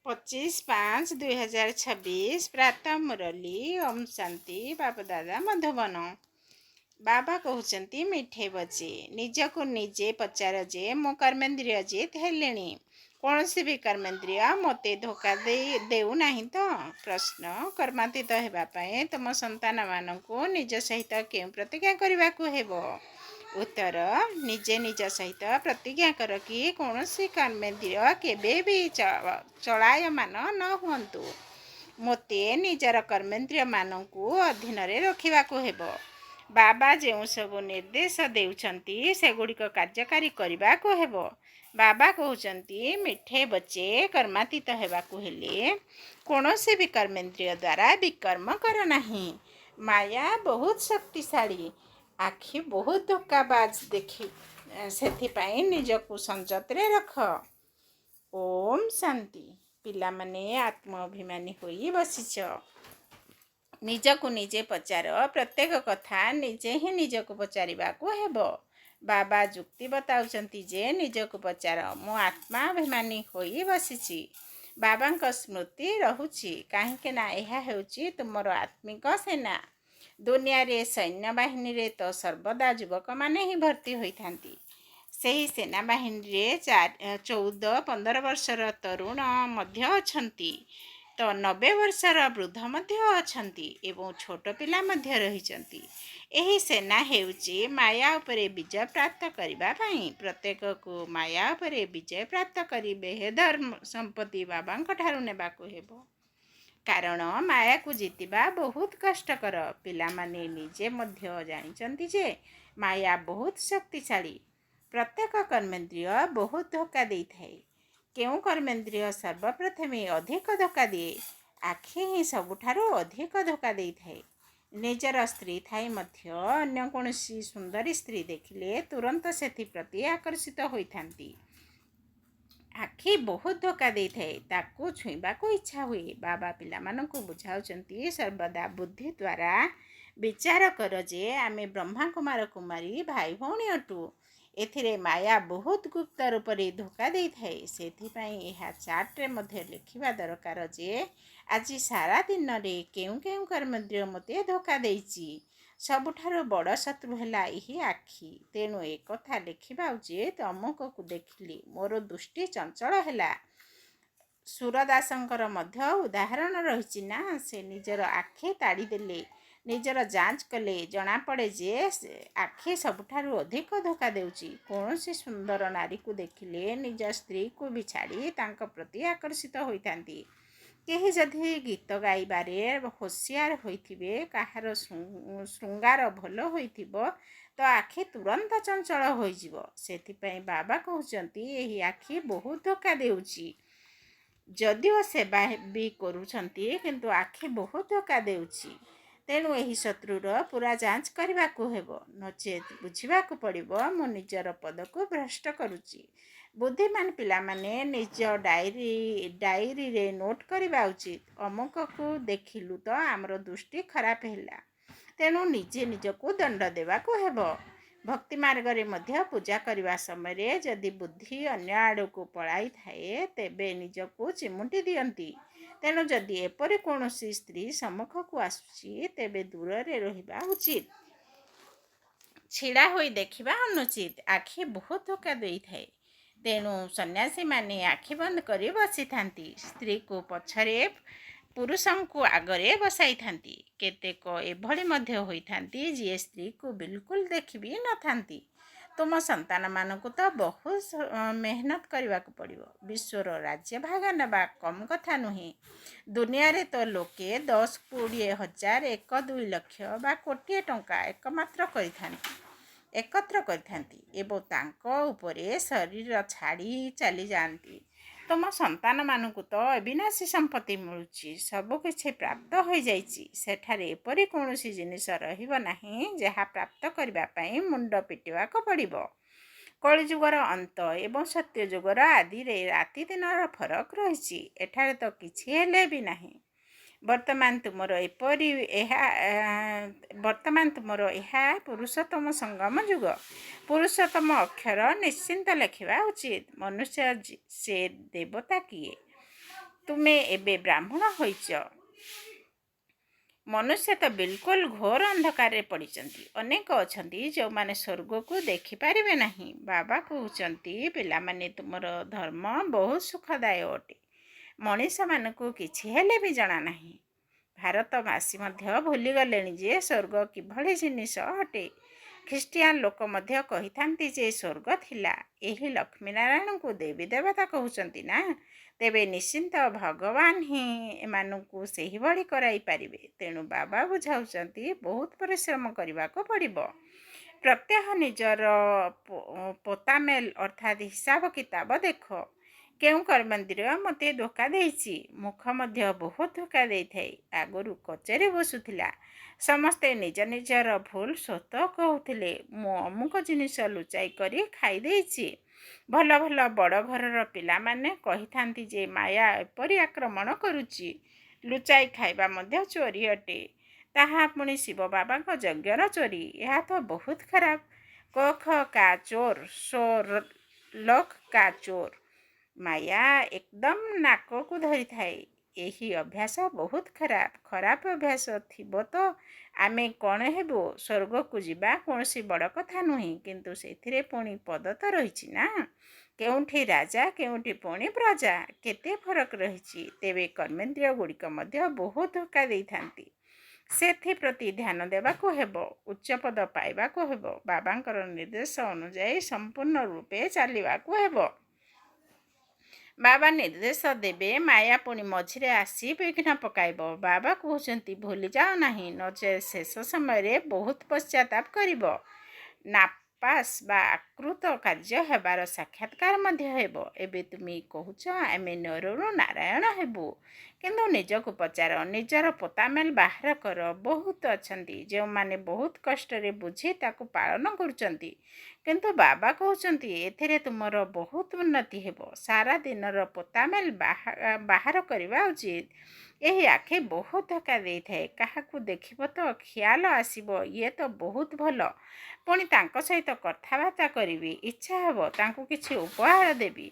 25/5/2026 प्रातः मुरली ओम शांति बाप दादा मधुबन। बाबा कहते मिठे बजे निजको निजे पचार जे मो कर्मेन्द्रिय जित हेलेणी कौन भी कर्मेन्द्रिय मते धोखा देना तो। प्रश्न कर्मातीत होगापाई तुम संतान मानू निज सहित क्यों प्रतिज्ञा करने को हेबो। उत्तर निजे निज सहित प्रतिज्ञा कर कि कौन कर्मेन्द्रिय केबे भी चलायमान न हुंतु। मोते निजर कर्मेन्द्रिय मानू अधीन रखा हेबो। बाबा जो सब निर्देश देउछंती सेगुड़िक कार्यकारी करने को हेबो। बाबा कहते मिठे बचे कर्मातीत होगाकू हेले कौनसी भी कर्मेन्द्रिय द्वारा विकर्म कर नहीं। माया बहुत शक्तिशाली आखि बहुत धोखाबाज देखी से निजकू संजतरे रख। ओम शांति। पिला माने आत्माभिमानी होई बसिच निजकू निजे पचार प्रत्येक कथा निजे ही निजकू पचारिबा को हेबो। बाबा जुक्ति बताउचंती जे निजकू पचार मो आत्माभिमानी होई बसिची। बाबा स्मृति रहुची कहीं ना यह हेउची तुमर आत्मिक सेना। दुनिया रे सैन्य बाहिनी रे तो सर्वदा युवक माने ही भर्ती होइथांती। सेही सेना बाहिनी रे 14-15 वर्षर तरुण मध्य अछंती तो 90 वर्षर वृद्ध मध्य अछंती एवं छोट पिला मध्य रहिचंती। एही सेना हेउची माया उपरे विजय प्राप्त करिबा पई प्रत्येक को माया उपरे विजय प्राप्त करिबे हे धर्म संपत्ति बाबांक ठारू नेबाको हेबो। कारण माया को जीतिबा बहुत कष्टकर। पिला माने निजे मध्य जानिचंती जे माया बहुत शक्तिशाली। प्रत्येक कर्मेन्द्रिय बहुत धोखा दे थाए। केउ कर्मेन्द्रिय सर्वप्रथम अधिक धोखा दिए। आखि ही सबुठारू अधिक धोखा दे थाए। निजर स्त्री थाई मध्य अन्य कौनसी सुंदरी स्त्री देखिले तुरंत सेथि प्रति आकर्षित होइथांती। आखि बहुत धोखा दे थाए ताकू छुईबा को इच्छा हुए। बाबा पिला मानकू बुझाउचंती सर्वदा बुद्धि द्वारा विचार कर जे आमे ब्रह्मा कुमार कुमारी भाई भौणी अटू। एथिरे माया बहुत गुप्त रूप से धोखा दे थाए। सेथिपाई यह चार्ट रे मध्य लिखिबा दरकार जे आज सारा दिन रे केउ केउ कर्मेन्द्रिय मते धोखा देइची। सबुठारू बड़ शत्रु हैला यही आखि। तेणु एक कथा लिखिबा उचित अमुक को देखिली मोर दृष्टि चंचल हैला। सूरदासंकर मध्य उदाहरण रहिची ना। से निजर आखि ताड़ी देले निजर जांच कले जना पड़े जे आखि सबुठारू अधिक धोखा देउची। कौनसी सुंदर नारी को देखिले निज स्त्री को भी छाड़ी तांक प्रति आकर्षित होइथांती। केही जदि गीत गाइबारे होशियार होइथिबे काहार श्रृंगार भल होइथिबो तो आखि तुरंत चंचल होइजिबो। सेथिपई बाबा कहउचंती एही आखि बहुत धोखा देउची। जदिओ सेवा भी करूछंती किंतु आखि बहुत धोखा देउची। तेणु यही शत्रुर पूरा जांच करने को हेबो। नचेत बुझा पड़ो मो निजर पद को भ्रष्ट करुच्ची। बुद्धिमान पिला माने निज डायरी रे नोट करवा उचित। अमुक को देखिलु तो आमर दृष्टि खराब हैला तेणु निजे निजको दंड देवा को हेबो। भक्ति मार्ग रे मध्य पूजा करने समय जदि बुद्धि अन्य आड़ को पलाई थाए तेबे निजको चिमुटी दियंती। तेणु जदि एपरि कौनसी स्त्री सम्मुख को आसुची तेबे दूर रे रहिबा उचित। छिड़ा होई देखिबा अनुचित। आखि बहुत धोखा देई थाए। तेणु सन्यासी माने आखि बंद करी बसी थांती। स्त्री को पछरे पुरुषों को आगरे बसाई थांती। केतेक एभଳି मध्य होई थांती जे स्त्री को बिल्कुल देखी न थांती। तुम संतान मानकु तो बहुत मेहनत करने को पड़ो। विश्वर राज्य भाग नवा कम कथा नुहे। दुनिया रे तो लोके 10-20 हजार 1-2 लक्ष बा कोटिए टंका एकमात्र एकत्र करथांती एवं तांको उपरे शरीर छाड़ी चली जाती। तुम संतान मानकु तो अविनाशी संपत्ति मिलुची सब किछि प्राप्त हो जाइछि। सेठारे एपरि कौनसी जिनिस रहिबो नाही जहा प्राप्त करबा पई मुंड पिटिबा को पड़िबो। कलिजुगर अंत एवं सत्य जुगर आदि रे राति दिन फरक रही। एठारे तो किछि हेले भी नाही। वर्तमान तुमर यह पुरुषोत्तम संगम जुग। पुरुषोत्तम अक्षर निश्चिंत लिखा उचित। मनुष्य से देवता किए ତୁମେ ଏବେ ବ୍ରାହ୍ମଣ ହୋଇଛ। ମନୁଷ୍ୟ ତ ବିଲକୁଲ ଘୋର ଅନ୍ଧକାରରେ ପଡ଼ିଛନ୍ତି। ଅନେକ ଅଛନ୍ତି ଯେଉଁମାନେ ସ୍ୱର୍ଗକୁ ଦେଖିପାରିବେ ନାହିଁ। ବାବା କହୁଛନ୍ତି, ପିଲାମାନେ, ତୁମର ଧର୍ମ ବହୁତ ସୁଖଦାୟ ଅଟେ। ମଣିଷମାନଙ୍କୁ କିଛି ହେଲେ ବି ଜଣା ନାହିଁ। ଭାରତବାସୀ ମଧ୍ୟ ଭୁଲିଗଲେଣି ଯେ ସ୍ୱର୍ଗ କିଭଳି ଜିନିଷ ଅଟେ। ଖ୍ରୀଷ୍ଟିଆନ ଲୋକ ମଧ୍ୟ କହିଥାନ୍ତି ଯେ ସ୍ୱର୍ଗ ଥିଲା। ଏହି ଲକ୍ଷ୍ମୀନାରାୟଣଙ୍କୁ ଦେବୀ ଦେବତା କହୁଛନ୍ତି ନା? ତେବେ ନିଶ୍ଚିନ୍ତ ଭଗବାନ ହିଁ ଏମାନଙ୍କୁ ସେହିଭଳି କରାଇ ପାରିବେ। ତେଣୁ ବାବା ବୁଝାଉଛନ୍ତି ବହୁତ ପରିଶ୍ରମ କରିବାକୁ ପଡ଼ିବ। ପ୍ରତ୍ୟହ ନିଜର ପୋତାମେଲ ଅର୍ଥାତ୍ ହିସାବ କିତାବ ଦେଖ। କେଉଁ କର୍ମେନ୍ଦ୍ରିୟ ମୋତେ ଧୋକା ଦେଇଛି? ମୁଖ ମଧ୍ୟ ବହୁତ ଧୋକା ଦେଇଥାଏ। ଆଗରୁ କଚେରୀ ବସୁଥିଲା। ସମସ୍ତେ ନିଜ ନିଜର ଭୁଲ ସତ କହୁଥିଲେ। ମୁଁ ଅମୁକ ଜିନିଷ ଲୁଚାଇ କରି ଖାଇ ଦେଇଛି। ଭଲ ଭଲ ବଡ଼ ଘରର ପିଲାମାନେ କହିଥାନ୍ତି ଯେ ମାୟା ଏପରି ଆକ୍ରମଣ କରୁଛି। ଲୁଚାଇ ଖାଇବା ମଧ୍ୟ ଚୋରି ଅଟେ। ତାହା ପୁଣି ଶିବ ବାବାଙ୍କ ଯଜ୍ଞର ଚୋରି। ଏହା ତ ବହୁତ ଖରାପ। କୋଖ କା ଚୋର ସୋ ଲୋକ କା ଚୋର। ମାୟା ଏକଦମ ନାକକୁ ଧରିଥାଏ। ଏହି ଅଭ୍ୟାସ ବହୁତ ଖରାପ। ଖରାପ ଅଭ୍ୟାସ ଥିବ ତ ଆମେ କ'ଣ ହେବୁ? ସ୍ୱର୍ଗକୁ ଯିବା କୌଣସି ବଡ଼ କଥା ନୁହେଁ। କିନ୍ତୁ ସେଥିରେ ପୁଣି ପଦ ତ ରହିଛି ନା? କେଉଁଠି ରାଜା, କେଉଁଠି ପୁଣି ପ୍ରଜା। କେତେ ଫରକ ରହିଛି। ତେବେ କର୍ମେନ୍ଦ୍ରିୟ ଗୁଡ଼ିକ ମଧ୍ୟ ବହୁତ ଧୋକା ଦେଇଥାନ୍ତି। ସେଥିପ୍ରତି ଧ୍ୟାନ ଦେବାକୁ ହେବ। ଉଚ୍ଚପଦ ପାଇବାକୁ ହେବ। ବାବାଙ୍କର ନିର୍ଦ୍ଦେଶ ଅନୁଯାୟୀ ସମ୍ପୂର୍ଣ୍ଣ ରୂପେ ଚାଲିବାକୁ ହେବ। ବାବା ନିର୍ଦ୍ଦେଶ ଦେବେ, ମାୟା ପୁଣି ମଝିରେ ଆସି ବିଘ୍ନ ପକାଇବ। ବାବା କହୁଛନ୍ତି, ଭୁଲିଯାଅ ନାହିଁ, ନଚେତ୍ ଶେଷ ସମୟରେ ବହୁତ ପଶ୍ଚାତାପ କରିବ। ନାପାସ ବା ଆକୃତ କାର୍ଯ୍ୟ ହେବାର ସାକ୍ଷାତକାର ମଧ୍ୟ ହେବ। ଏବେ ତୁମେ କହୁଛ ଆମେ ନରରୁ ନାରାୟଣ ହେବୁ। କିନ୍ତୁ ନିଜକୁ ପଚାର, ନିଜର ପୋତାମେଲ ବାହାର କର। ବହୁତ ଅଛନ୍ତି ଯେଉଁମାନେ ବହୁତ କଷ୍ଟରେ ବୁଝି ତାକୁ ପାଳନ କରୁଛନ୍ତି। କିନ୍ତୁ ବାବା କହୁଛନ୍ତି ଏଥିରେ ତୁମର ବହୁତ ଉନ୍ନତି ହେବ। ସାରା ଦିନର ପୋତାମେଲ ବାହାର କରିବା ଉଚିତ। ଏହି ଆଖି ବହୁତ ଧୋକା ଦେଇଥାଏ। କାହାକୁ ଦେଖିବ ତ ଖିଆଲ ଆସିବ ଇଏ ତ ବହୁତ ଭଲ। ପୁଣି ତାଙ୍କ ସହିତ କଥାବାର୍ତ୍ତା କରିବି। ଇଚ୍ଛା ହେବ ତାଙ୍କୁ କିଛି ଉପହାର ଦେବି,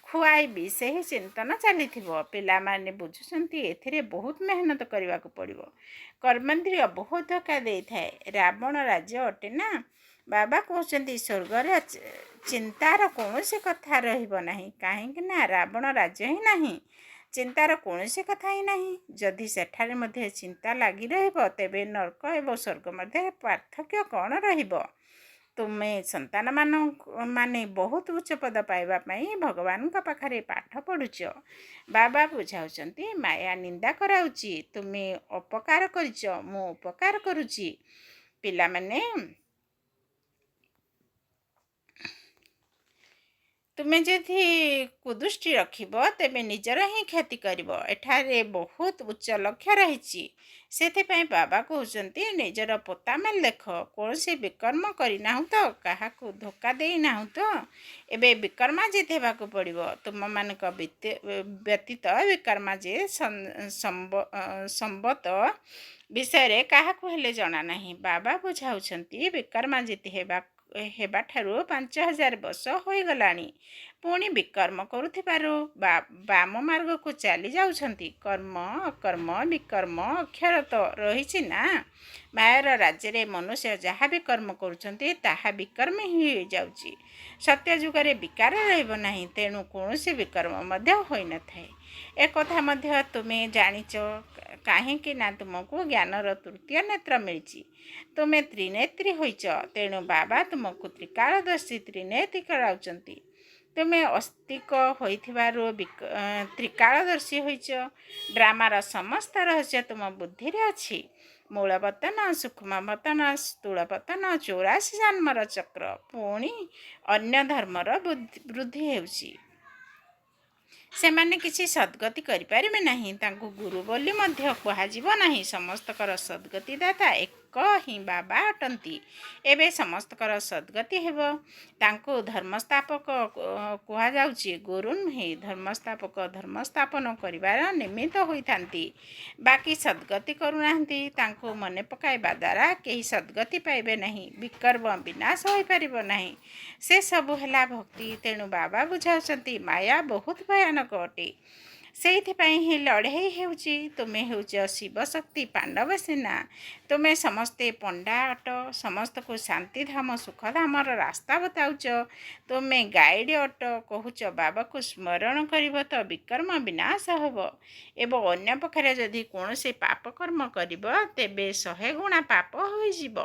ଖୁଆଇବି। ସେହି ଚିନ୍ତନ ଚାଲିଥିବ। ପିଲାମାନେ ବୁଝୁଛନ୍ତି ଏଥିରେ ବହୁତ ମେହନତ କରିବାକୁ ପଡ଼ିବ। କର୍ମେନ୍ଦ୍ରିୟ ବହୁତ ଧୋକା ଦେଇଥାଏ। ରାବଣ ରାଜ୍ୟ ଅଟେ ନା? ବାବା କହୁଛନ୍ତି ସ୍ୱର୍ଗରେ ଚିନ୍ତାର କୌଣସି କଥା ରହିବ ନାହିଁ। କାହିଁକି ନା ରାବଣ ରାଜ୍ୟ ହିଁ ନାହିଁ। ଚିନ୍ତାର କୌଣସି କଥା ହିଁ ନାହିଁ। ଯଦି ସେଠାରେ ମଧ୍ୟ ଚିନ୍ତା ଲାଗି ରହିବ ତେବେ ନର୍କ ଏବଂ ସ୍ୱର୍ଗ ମଧ୍ୟରେ ପାର୍ଥକ୍ୟ କ'ଣ ରହିବ? ତୁମେ ସନ୍ତାନମାନେ ବହୁତ ଉଚ୍ଚପଦ ପାଇବା ପାଇଁ ଭଗବାନଙ୍କ ପାଖରେ ପାଠ ପଢ଼ୁଛ। ବାବା ବୁଝାଉଛନ୍ତି ମାୟା ନିନ୍ଦା କରାଉଛି। ତୁମେ ଅପକାର କରିଛ, ମୁଁ ଉପକାର କରୁଛି। ପିଲାମାନେ, ତୁମେ ଯଦି କୁଦୃଷ୍ଟି ରଖିବ ତେବେ ନିଜର ହିଁ କ୍ଷତି କରିବ। ଏଠାରେ ବହୁତ ଉଚ୍ଚ ଲକ୍ଷ୍ୟ ରହିଛି। ସେଥିପାଇଁ ବାବା କହୁଛନ୍ତି ନିଜର ପୋତାମେଲ ଦେଖ। କୌଣସି ବିକର୍ମ କରିନାହୁଁ ତ? କାହାକୁ ଧୋକା ଦେଇନାହୁଁ ତ? ଏବେ ବିକର୍ମାଜିତ ହେବାକୁ ପଡ଼ିବ। ତୁମମାନଙ୍କ ବ୍ୟତୀତ ବିକର୍ମାଜିତ ସମ୍ବତ ବିଷୟରେ କାହାକୁ ହେଲେ ଜଣା ନାହିଁ। ବାବା ବୁଝାଉଛନ୍ତି ବିକର୍ମାଜିତ ହେବାଠାରୁ 5000 ବର୍ଷ ହୋଇଗଲାଣି। ପୁଣି ବିକର୍ମ କରୁଥିବାରୁ ବାମ ମାର୍ଗକୁ ଚାଲି ଯାଉଛନ୍ତି। କର୍ମ, ଅକର୍ମ, ବିକର୍ମ ଅକ୍ଷର ତ ରହିଛି ନା? ମାୟାର ରାଜ୍ୟରେ ମନୁଷ୍ୟ ଯାହା ବି କର୍ମ କରୁଛନ୍ତି ତାହା ବିକର୍ମ ହିଁ ହୋଇଯାଉଛି। ସତ୍ୟ ଯୁଗରେ ବିକାର ରହିବ ନାହିଁ। ତେଣୁ କୌଣସି ବିକର୍ମ ମଧ୍ୟ ହୋଇନଥାଏ। ଏକଥା ମଧ୍ୟ ତୁମେ ଜାଣିଛ। କାହିଁକି ନା ତୁମକୁ ଜ୍ଞାନର ତୃତୀୟ ନେତ୍ର ମିଳିଛି। ତୁମେ ତ୍ରିନେତ୍ରୀ ହୋଇଛ। ତେଣୁ ବାବା ତୁମକୁ ତ୍ରିକାଳଦର୍ଶୀ ତ୍ରିନେତ୍ରୀ କରାଉଛନ୍ତି। ତୁମେ ଅସ୍ତିକ ହୋଇଥିବାରୁ ତ୍ରିକାଳଦର୍ଶୀ ହୋଇଛ। ଡ୍ରାମାର ସମସ୍ତ ରହସ୍ୟ ତୁମ ବୁଦ୍ଧିରେ ଅଛି। ମୂଳ ପତନ, ସୂକ୍ଷ୍ମ ପତନ, ସ୍ଥୂଳ ପତନ, 84 ଜନ୍ମର ଚକ୍ର। ପୁଣି ଅନ୍ୟ ଧର୍ମର ବୃଦ୍ଧି ହେଉଛି। ସେମାନେ କିଛି ସଦ୍ଗତି କରିପାରିବେ ନାହିଁ। ତାଙ୍କୁ ଗୁରୁ ବୋଲି ମଧ୍ୟ କୁହାଯିବ ନାହିଁ। ସମସ୍ତଙ୍କର ସଦ୍ଗତିଦାତା ଏକ ହିଁ ବାବା ଅଟନ୍ତି। ଏବେ ସମସ୍ତଙ୍କର ସଦ୍ଗତି ହେବ। ତାଙ୍କୁ ଧର୍ମସ୍ଥାପକ କୁହାଯାଉଛି, ଗୁରୁ ନୁହେଁ। ଧର୍ମସ୍ଥାପକ ଧର୍ମ ସ୍ଥାପନ କରିବାର ନିମିତ୍ତ ହୋଇଥାନ୍ତି। ବାକି ସଦ୍ଗତି କରୁନାହାନ୍ତି। ତାଙ୍କୁ ମନେ ପକାଇବା ଦ୍ୱାରା କେହି ସଦ୍ଗତି ପାଇବେ ନାହିଁ। ବିକର୍ମ ବିନାଶ ହୋଇପାରିବ ନାହିଁ। ସେସବୁ ହେଲା ଭକ୍ତି। ତେଣୁ ବାବା ବୁଝାଉଛନ୍ତି ମାୟା ବହୁତ ଭୟାନକ ଅଟେ। ସେଇଥିପାଇଁ ହିଁ ଲଢ଼େଇ ହେଉଛି। ତୁମେ ହେଉଛ ଶିବଶକ୍ତି ପାଣ୍ଡବ ସେନା। ତୁମେ ସମସ୍ତେ ପଣ୍ଡା ଅଟ, ସମସ୍ତଙ୍କୁ ଶାନ୍ତିଧାମ ସୁଖଧାମର ରାସ୍ତା ବତାଉଛ। ତୁମେ ଗାଇଡ଼ ଅଟ, କହୁଛ ବାବାକୁ ସ୍ମରଣ କରିବ ତ ବିକର୍ମ ବିନାଶ ହେବ। ଏବଂ ଅନ୍ୟ ପକ୍ଷରେ ଯଦି କୌଣସି ପାପ କର୍ମ କରିବ ତେବେ 100 ଗୁଣା ପାପ ହୋଇଯିବ।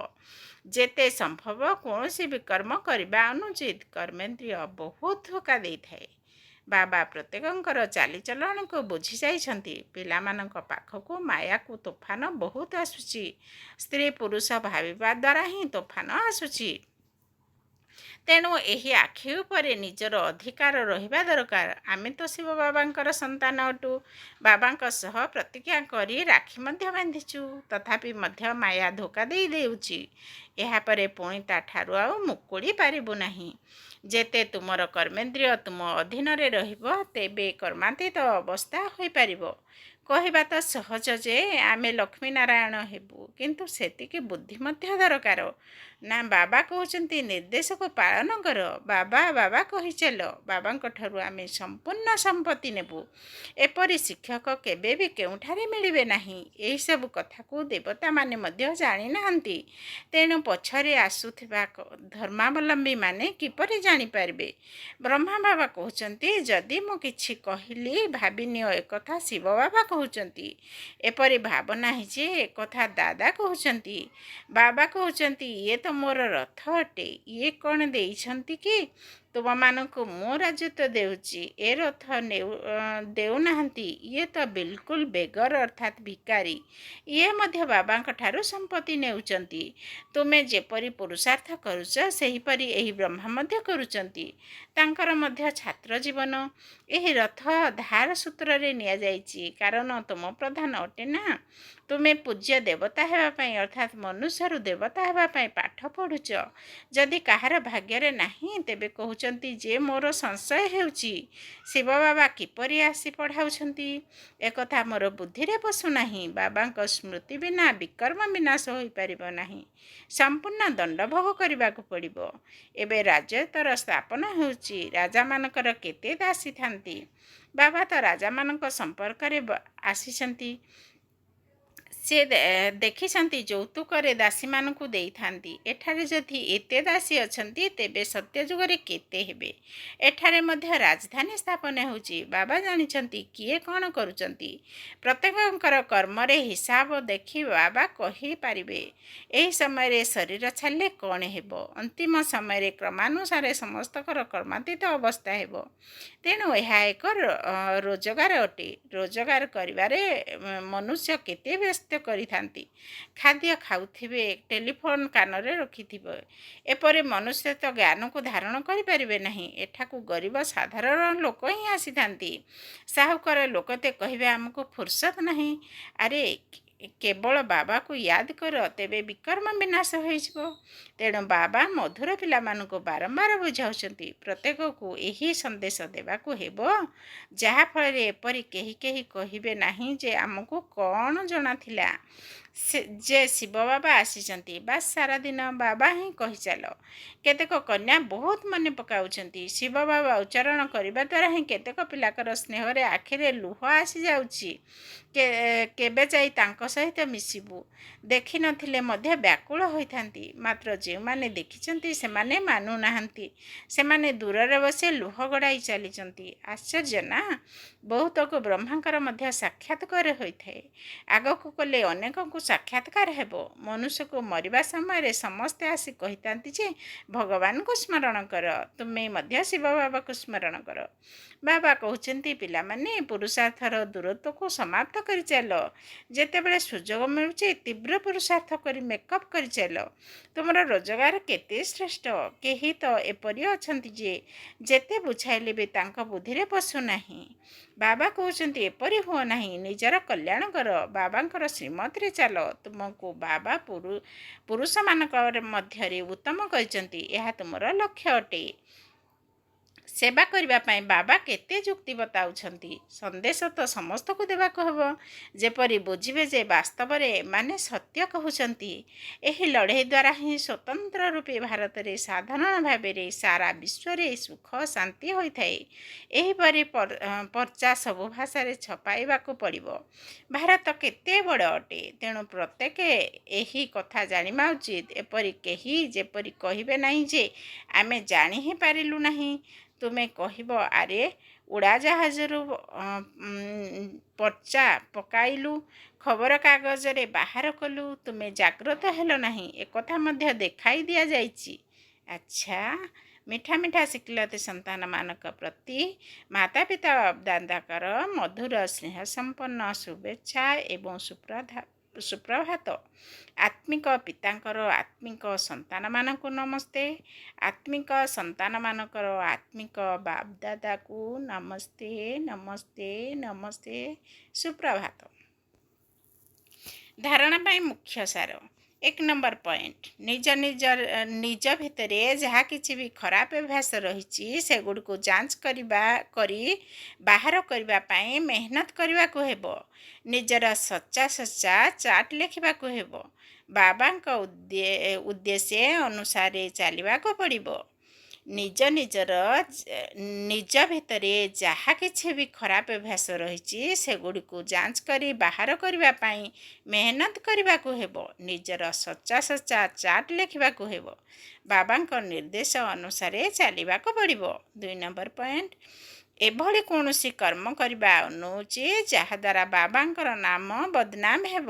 ଯେତେ ସମ୍ଭବ କୌଣସି ବିକର୍ମ କରିବା ଅନୁଚିତ। କର୍ମେନ୍ଦ୍ରିୟ ବହୁତ ଧୋକା ଦେଇଥାଏ। ବାବା ପ୍ରତ୍ୟେକଙ୍କର ଚାଲିଚଳଣକୁ ବୁଝି ଯାଇଛନ୍ତି। ପିଲାମାନଙ୍କ ପାଖକୁ ମାୟାକୁ ତୋଫାନ ବହୁତ ଆସୁଛି। ସ୍ତ୍ରୀ ପୁରୁଷ ଭାବିବା ଦ୍ୱାରା ହିଁ ତୋଫାନ ଆସୁଛି। ତେଣୁ ଏହି ଆଖି ଉପରେ ନିଜର ଅଧିକାର ରହିବା ଦରକାର। ଆମେ ତ ଶିବ ବାବାଙ୍କର ସନ୍ତାନ ଅଟୁ। ବାବାଙ୍କ ସହ ପ୍ରତିଜ୍ଞା କରି ରାକ୍ଷୀ ମଧ୍ୟ ବାନ୍ଧିଛୁ। ତଥାପି ମଧ୍ୟ ମାୟା ଧୋକା ଦେଇ ଦେଉଛି। ଏହାପରେ ପୁଣି ତାଠାରୁ ଆଉ ମୁକୁଳି ପାରିବୁ ନାହିଁ। ଯେତେ ତୁମର କର୍ମେନ୍ଦ୍ରିୟ ତୁମ ଅଧୀନରେ ରହିବ ତେବେ କର୍ମାତୀତ ଅବସ୍ଥା ହୋଇପାରିବ। କହିବା ତ ସହଜ ଯେ ଆମେ ଲକ୍ଷ୍ମୀନାରାୟଣ ହେବୁ, କିନ୍ତୁ ସେତିକି ବୁଦ୍ଧି ମଧ୍ୟ ଦରକାର। ନା ବାବା କହୁଛନ୍ତି ନିର୍ଦ୍ଦେଶକୁ ପାଳନ କର। ବାବା କହିଚାଲ। ବାବାଙ୍କ ଠାରୁ ଆମେ ସମ୍ପୂର୍ଣ୍ଣ ସମ୍ପତ୍ତି ନେବୁ। ଏପରି ଶିକ୍ଷକ କେବେ ବି କେଉଁଠାରେ ମିଳିବେ ନାହିଁ। ଏହିସବୁ କଥାକୁ ଦେବତାମାନେ ମଧ୍ୟ ଜାଣିନାହାନ୍ତି। ତେଣୁ ପଛରେ ଆସୁଥିବା ଧର୍ମାବଲମ୍ବୀମାନେ କିପରି ଜାଣିପାରିବେ? ବ୍ରହ୍ମା ବାବା କହୁଛନ୍ତି, ଯଦି ମୁଁ କିଛି କହିଲି ଭାବିନିଅ ଏକଥା ଶିବ ବାବା କହୁଛନ୍ତି। ଏପରି ଭାବ ନାହିଁ ଯେ ଏକଥା ଦାଦା କହୁଛନ୍ତି। ବାବା କହୁଛନ୍ତି, ଇଏ ତ ମୋର ରଥ ଅଟେ। ଇଏ କ'ଣ ଦେଇଛନ୍ତି କି? ତୁମମାନଙ୍କୁ ମୁଁ ରାଜତ୍ୱ ଦେଉଛି। ଏ ରଥ ଦେଉନାହାନ୍ତି। ଇଏ ତ ବିଲକୁଲ ବେଗର ଅର୍ଥାତ୍ ଭିକାରୀ। ଇଏ ମଧ୍ୟ ବାବାଙ୍କ ଠାରୁ ସମ୍ପତ୍ତି ନେଉଛନ୍ତି। ତୁମେ ଯେପରି ପୁରୁଷାର୍ଥ କରୁଛ ସେହିପରି ଏହି ବ୍ରହ୍ମା ମଧ୍ୟ କରୁଛନ୍ତି। ତାଙ୍କର ମଧ୍ୟ ଛାତ୍ର ଜୀବନ। ଏହି ରଥ ଧାର ସୂତ୍ରରେ ନିଆଯାଇଛି, କାରଣ ତୁମ ପ୍ରଧାନ ଅଟେ ନା। ତୁମେ ପୂଜ୍ୟ ଦେବତା ହେବା ପାଇଁ ଅର୍ଥାତ୍ ମନୁଷ୍ୟରୁ ଦେବତା ହେବା ପାଇଁ ପାଠ ପଢ଼ୁଛ। ଯଦି କାହାର ଭାଗ୍ୟରେ ନାହିଁ ତେବେ କହୁଛନ୍ତି ଯେ ମୋର ସଂଶୟ ହେଉଛି ଶିବ ବାବା କିପରି ଆସି ପଢ଼ାଉଛନ୍ତି। ଏକଥା ମୋର ବୁଦ୍ଧିରେ ପଶୁନାହିଁ। ବାବାଙ୍କ ସ୍ମୃତି ବିନା ବିକର୍ମ ବିନାଶ ହୋଇପାରିବ ନାହିଁ। ସମ୍ପୂର୍ଣ୍ଣ ଦଣ୍ଡଭୋଗ କରିବାକୁ ପଡ଼ିବ। ଏବେ ରାଜତ୍ୱର ସ୍ଥାପନ ହେଉଛି। ରାଜାମାନଙ୍କର କେତେ ଦାସୀ ଥାନ୍ତି। ବାବା ତ ରାଜାମାନଙ୍କ ସମ୍ପର୍କରେ ଆସିଛନ୍ତି। ସେ ଦେଖିଛନ୍ତି ଯୌତୁକରେ ଦାସୀମାନଙ୍କୁ ଦେଇଥାନ୍ତି। ଏଠାରେ ଯଦି ଏତେ ଦାସୀ ଅଛନ୍ତି ତେବେ ସତ୍ୟଯୁଗରେ କେତେ ହେବେ। ଏଠାରେ ମଧ୍ୟ ରାଜଧାନୀ ସ୍ଥାପନ ହେଉଛି। ବାବା ଜାଣିଛନ୍ତି କିଏ କ'ଣ କରୁଛନ୍ତି। ପ୍ରତ୍ୟେକଙ୍କର କର୍ମରେ ହିସାବ ଦେଖି ବାବା କହିପାରିବେ ଏହି ସମୟରେ ଶରୀର ଛାଡ଼ିଲେ କ'ଣ ହେବ। ଅନ୍ତିମ ସମୟରେ କ୍ରମାନୁସାରେ ସମସ୍ତଙ୍କର କର୍ମାତୀତ ଅବସ୍ଥା ହେବ। ତେଣୁ ଏହା ଏକ ରୋଜଗାର ଅଟେ। ରୋଜଗାର କରିବାରେ ମନୁଷ୍ୟ କେତେ ବ୍ୟସ୍ତ କରିଥାନ୍ତି। ଖାଦ୍ୟ ଖାଉଥିବେ, ଟେଲିଫୋନ୍ କାନରେ ରଖିଥିବେ। ଏପରି ମନୁଷ୍ୟ ତ ଜ୍ଞାନକୁ ଧାରଣ କରିପାରିବେ ନାହିଁ। ଏଠାକୁ ଗରିବ ସାଧାରଣ ଲୋକ ହିଁ ଆସିଥାନ୍ତି। ସାହୁକାର ଲୋକତେ କହିବେ ଆମକୁ ଫୁର୍ସତ ନାହିଁ। ଆରେ କେବଳ ବାବାକୁ ୟାଦ କର, ତେବେ ବିକର୍ମ ବିନାଶ ହୋଇଯିବ। ତେଣୁ ବାବା ମଧୁର ପିଲାମାନଙ୍କୁ ବାରମ୍ବାର ବୁଝାଉଛନ୍ତି। ପ୍ରତ୍ୟେକକୁ ଏହି ସନ୍ଦେଶ ଦେବାକୁ ହେବ, ଯାହାଫଳରେ ଏପରି କେହି କେହି କହିବେ ନାହିଁ ଯେ ଆମକୁ କ'ଣ ଜଣାଥିଲା ଯେ ଶିବ ବାବା ଆସିଛନ୍ତି। ବାସ୍ ସାରାଦିନ ବାବା ହିଁ କହିଚାଲ। କେତେକ କନ୍ୟା ବହୁତ ମନେ ପକାଉଛନ୍ତି। ଶିବ ବାବା ଉଚ୍ଚାରଣ କରିବା ଦ୍ୱାରା ହିଁ କେତେକ ପିଲାଙ୍କର ସ୍ନେହରେ ଆଖିରେ ଲୁହ ଆସିଯାଉଛି। କେବେ ଯାଇ ତାଙ୍କ ସହିତ ମିଶିବୁ। ଦେଖିନଥିଲେ ମଧ୍ୟ ବ୍ୟାକୁଳ ହୋଇଥାନ୍ତି। ମାତ୍ର ଯେଉଁମାନେ ଦେଖିଛନ୍ତି ସେମାନେ ମାନୁନାହାନ୍ତି। ସେମାନେ ଦୂରରେ ବସି ଲୁହ ଗଡ଼ାଇ ଚାଲିଛନ୍ତି। ଆଶ୍ଚର୍ଯ୍ୟ ନା? ବହୁତକୁ ବ୍ରହ୍ମାଙ୍କର ମଧ୍ୟ ସାକ୍ଷାତକାର ହୋଇଥାଏ। ଆଗକୁ କଲେ ଅନେକଙ୍କୁ ସାକ୍ଷାତକାର ହେବ। ମନୁଷ୍ୟକୁ ମରିବା ସମୟରେ ସମସ୍ତେ ଆସି କହିଥାନ୍ତି ଯେ ଭଗବାନଙ୍କୁ ସ୍ମରଣ କର। ତୁମେ ମଧ୍ୟ ଶିବ ବାବାକୁ ସ୍ମରଣ କର। ବାବା କହୁଛନ୍ତି ପିଲାମାନେ ପୁରୁଷାର୍ଥର ଦୂରତ୍ୱକୁ ସମାପ୍ତ କରିଚାଲ। ଯେତେବେଳେ ସୁଯୋଗ ମିଳୁଛି ତୀବ୍ର ପୁରୁଷାର୍ଥ କରି ମେକଅପ୍ କରିଚାଲ। ତୁମର ରୋଜଗାର କେତେ ଶ୍ରେଷ୍ଠ। କେହି ତ ଏପରି ଅଛନ୍ତି ଯେ ଯେତେ ବୁଝାଇଲେ ବି ତାଙ୍କ ବୁଦ୍ଧିରେ ପଶୁନାହିଁ। ବାବା କହୁଛନ୍ତି ଏପରି ହୁଅ ନାହିଁ। ନିଜର କଲ୍ୟାଣ କର। ବାବାଙ୍କର ଶ୍ରୀମତରେ ଚାଲ। ତୁମକୁ ବାବା ପୁରୁଷମାନଙ୍କ ମଧ୍ୟରେ ଉତ୍ତମ କହିଛନ୍ତି। ଏହା ତୁମର ଲକ୍ଷ୍ୟ ଅଟେ। ସେବା କରିବା ପାଇଁ ବାବା କେତେ ଯୁକ୍ତି ବତାଉଛନ୍ତି। ସନ୍ଦେଶ ତ ସମସ୍ତଙ୍କୁ ଦେବାକୁ ହେବ, ଯେପରି ବୁଝିବେ ଯେ ବାସ୍ତବରେ ଏମାନେ ସତ୍ୟ କହୁଛନ୍ତି। ଏହି ଲଢ଼େଇ ଦ୍ୱାରା ହିଁ ସ୍ୱତନ୍ତ୍ର ରୂପେ ଭାରତରେ ସାଧାରଣ ଭାବରେ ସାରା ବିଶ୍ୱରେ ସୁଖ ଶାନ୍ତି ହୋଇଥାଏ। ଏହିପରି ପର୍ଚ୍ଚା ସବୁ ଭାଷାରେ ଛପାଇବାକୁ ପଡ଼ିବ। ଭାରତ କେତେ ବଡ଼ ଅଟେ, ତେଣୁ ପ୍ରତ୍ୟେକ ଏହି କଥା ଜାଣିବା ଉଚିତ। ଏପରି କେହି ଯେପରି କହିବେ ନାହିଁ ଯେ ଆମେ ଜାଣି ହିଁ ପାରିଲୁ ନାହିଁ। ତୁମେ କହିବ, ଆରେ ଉଡ଼ାଜାହାଜରୁ ପର୍ଚ୍ଚା ପକାଇଲୁ, ଖବରକାଗଜରେ ବାହାର କଲୁ, ତୁମେ ଜାଗ୍ରତ ହେଲ ନାହିଁ, ଏକଥା ମଧ୍ୟ ଦେଖାଇ ଦିଆଯାଇଛି। ଆଚ୍ଛା, ମିଠା ମିଠା ଶିଖିଲତେ ସନ୍ତାନମାନଙ୍କ ପ୍ରତି ମାତା ପିତା ଦାଦାଙ୍କର ମଧୁର ସ୍ନେହ ସମ୍ପନ୍ନ ଶୁଭେଚ୍ଛା ଏବଂ ସୁପ୍ରଭାତ। ଆତ୍ମିକ ପିତାଙ୍କର ଆତ୍ମିକ ସନ୍ତାନମାନଙ୍କୁ ନମସ୍ତେ। ଆତ୍ମିକ ସନ୍ତାନମାନଙ୍କର ଆତ୍ମିକ ବାପଦାଦାକୁ ନମସ୍ତେ ନମସ୍ତେ ନମସ୍ତେ। ସୁପ୍ରଭାତ। ଧାରଣା ପାଇଁ ମୁଖ୍ୟ ସାର। 1 ନମ୍ବର ପଏଣ୍ଟ, ନିଜ ଭିତରେ ଯାହା କିଛି ବି ଖରାପ ଅଭ୍ୟାସ ରହିଛି ସେଗୁଡ଼ିକୁ ଯାଞ୍ଚ କରି ବାହାର କରିବା ପାଇଁ ମେହନତ କରିବାକୁ ହେବ। ନିଜର ସଚ୍ଚା ଚାର୍ଟ ଲେଖିବାକୁ ହେବ। ବାବାଙ୍କ ଉଦ୍ଦେଶ୍ୟ ଅନୁସାରେ ଚାଲିବାକୁ ପଡ଼ିବ। ନିଜ ଭିତରେ ଯାହା କିଛି ବି ଖରାପ ଅଭ୍ୟାସ ରହିଛି ସେଗୁଡ଼ିକୁ ଯାଞ୍ଚ କରି ବାହାର କରିବା ପାଇଁ ମେହନତ କରିବାକୁ ହେବ। ନିଜର ସଚ୍ଚା ଚାର୍ଟ ଲେଖିବାକୁ ହେବ। ବାବାଙ୍କ ନିର୍ଦ୍ଦେଶ ଅନୁସାରେ ଚାଲିବାକୁ ପଡ଼ିବ। 2 ନମ୍ବର ପଏଣ୍ଟ, ଏଭଳି କୌଣସି କର୍ମ କରିବା ଅନୁଚିତ ଯାହାଦ୍ୱାରା ବାବାଙ୍କର ନାମ ବଦନାମ ହେବ।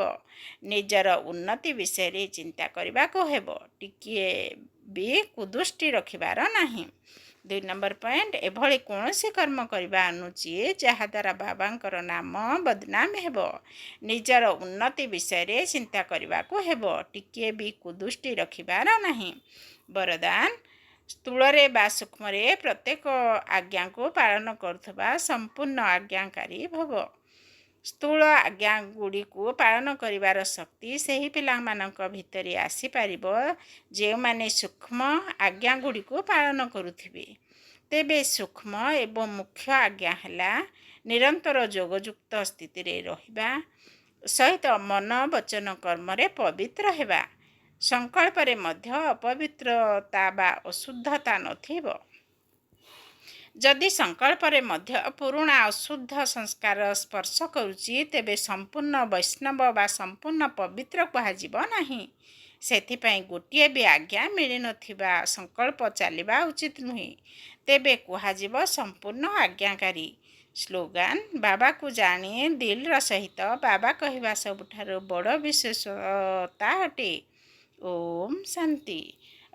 ନିଜର ଉନ୍ନତି ବିଷୟରେ ଚିନ୍ତା କରିବାକୁ ହେବ, ଟିକିଏ ବି କୁଦୃଷ୍ଟି ରଖିବାର ନାହିଁ। 2 ନମ୍ବର ପଏଣ୍ଟ, ଏଭଳି କୌଣସି କର୍ମ କରିବା ଅନୁଚିତ ଯାହାଦ୍ୱାରା ବାବାଙ୍କର ନାମ ବଦନାମ ହେବ। ନିଜର ଉନ୍ନତି ବିଷୟରେ ଚିନ୍ତା କରିବାକୁ ହେବ, ଟିକିଏ ବି କୁଦୃଷ୍ଟି ରଖିବାର ନାହିଁ। ବରଦାନ, ସ୍ଥୂଳରେ ବା ସୂକ୍ଷ୍ମରେ ପ୍ରତ୍ୟେକ ଆଜ୍ଞାକୁ ପାଳନ କରୁଥିବା ସମ୍ପୂର୍ଣ୍ଣ ଆଜ୍ଞାକାରୀ ଭବ। ସ୍ଥୂଳ ଆଜ୍ଞାଗୁଡ଼ିକୁ ପାଳନ କରିବାର ଶକ୍ତି ସେହି ପିଲାମାନଙ୍କ ଭିତରେ ଆସିପାରିବ ଯେଉଁମାନେ ସୂକ୍ଷ୍ମ ଆଜ୍ଞାଗୁଡ଼ିକୁ ପାଳନ କରୁଥିବେ। ତେବେ ସୂକ୍ଷ୍ମ ଏବଂ ମୁଖ୍ୟ ଆଜ୍ଞା ହେଲା ନିରନ୍ତର ଯୋଗଯୁକ୍ତ ସ୍ଥିତିରେ ରହିବା ସହିତ ମନ ବଚନ କର୍ମରେ ପବିତ୍ର ହେବା। ସଂକଳ୍ପରେ ମଧ୍ୟ ଅପବିତ୍ରତା ବା ଅଶୁଦ୍ଧତା ନଥିବ। ଯଦି ସଂକଳ୍ପରେ ମଧ୍ୟ ପୁରୁଣା ଅଶୁଦ୍ଧ ସଂସ୍କାର ସ୍ପର୍ଶ କରୁଛି ତେବେ ସମ୍ପୂର୍ଣ୍ଣ ବୈଷ୍ଣବ ବା ସମ୍ପୂର୍ଣ୍ଣ ପବିତ୍ର କୁହାଯିବ ନାହିଁ। ସେଥିପାଇଁ ଗୋଟିଏ ବି ଆଜ୍ଞା ମିଳିନଥିବା ସଂକଳ୍ପ ଚାଲିବା ଉଚିତ ନୁହେଁ। ତେବେ କୁହାଯିବ ସମ୍ପୂର୍ଣ୍ଣ ଆଜ୍ଞାକାରୀ। ସ୍ଲୋଗାନ, ବାବାକୁ ଜାଣି ଦିଲର ସହିତ ବାବା କହିବା ସବୁଠାରୁ ବଡ଼ ବିଶେଷତା ଅଟେ। ଓମ୍ ଶାନ୍ତି।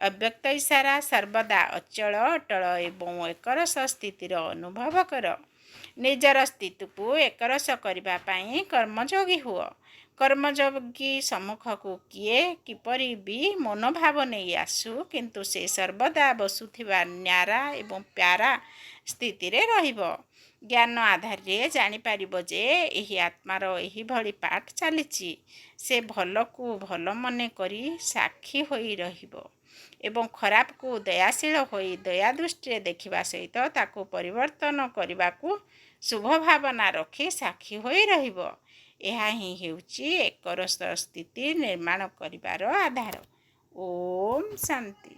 ଅବ୍ୟକ୍ତ ଇଶାରା, ସର୍ବଦା ଅଚଳ ଅଟଳ ଏବଂ ଏକରସ ସ୍ଥିତିର ଅନୁଭବ କର। ନିଜର ସ୍ଥିତିକୁ ଏକରସ କରିବା ପାଇଁ କର୍ମଯୋଗୀ ହୁଅ। କର୍ମଯୋଗୀ ସମ୍ମୁଖକୁ କିଏ କିପରି ବି ମନୋଭାବ ନେଇ ଆସୁ, କିନ୍ତୁ ସେ ସର୍ବଦା ବସୁଥିବା ନ୍ୟାରା ଏବଂ ପ୍ୟାରା ସ୍ଥିତିରେ ରହିବ। ଜ୍ଞାନ ଆଧାରରେ ଜାଣିପାରିବ ଯେ ଏହି ଆତ୍ମାର ଏହିଭଳି ପାଠ ଚାଲିଛି। ସେ ଭଲକୁ ଭଲ ମନେ କରି ସାକ୍ଷୀ ହୋଇ ରହିବ ଏବଂ ଖରାପକୁ ଦୟାଶୀଳ ହୋଇ ଦୟା ଦୃଷ୍ଟିରେ ଦେଖିବା ସହିତ ତାକୁ ପରିବର୍ତ୍ତନ କରିବାକୁ ଶୁଭ ଭାବନା ରଖି ସାକ୍ଷୀ ହୋଇ ରହିବ। ଏହା ହିଁ ହେଉଛି ଏକରସ ସ୍ଥିତି ନିର୍ମାଣ କରିବାର ଆଧାର। ଓମ୍ ଶାନ୍ତି।